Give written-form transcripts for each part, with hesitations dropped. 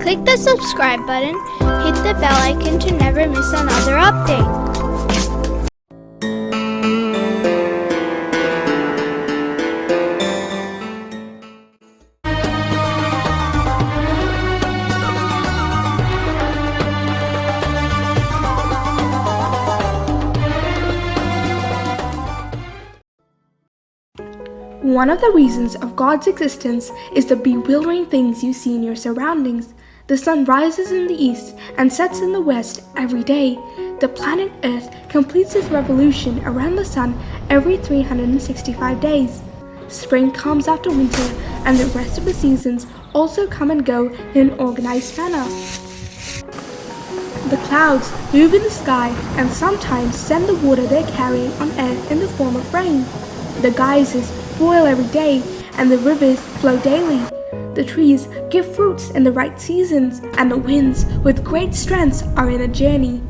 Click the subscribe button, hit the bell icon to never miss another update. One of the reasons of God's existence is the bewildering things you see in your surroundings. The sun rises in the east and sets in the west every day. The planet Earth completes its revolution around the sun every 365 days. Spring comes after winter, and the rest of the seasons also come and go in an organized manner. The clouds move in the sky and sometimes send the water they're carrying on Earth in the form of rain. The geysers boil every day, and the rivers flow daily. The trees give fruits in the right seasons, and the winds, with great strengths, are in a journey.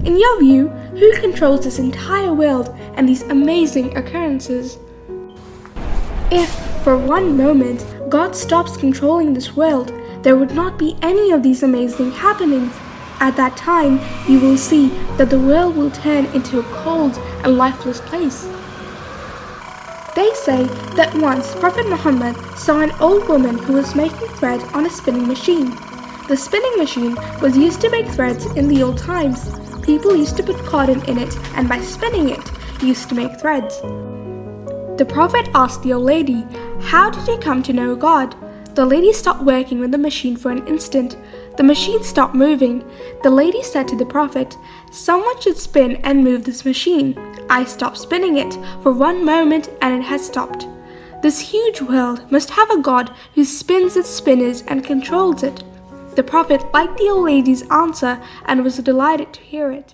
In your view, who controls this entire world and these amazing occurrences? If, for one moment, God stops controlling this world, there would not be any of these amazing happenings. At that time, you will see that the world will turn into a cold and lifeless place. They say that once Prophet Muhammad saw an old woman who was making thread on a spinning machine. The spinning machine was used to make threads in the old times. People used to put cotton in it, and by spinning it, used to make threads. The Prophet asked the old lady, "How did you come to know God?" The lady stopped working with the machine for an instant. The machine stopped moving. The lady said to the Prophet, "Someone should spin and move this machine. I stopped spinning it for one moment and it has stopped." This huge world must have a God who spins its spinners and controls it. The Prophet liked the old lady's answer and was delighted to hear it.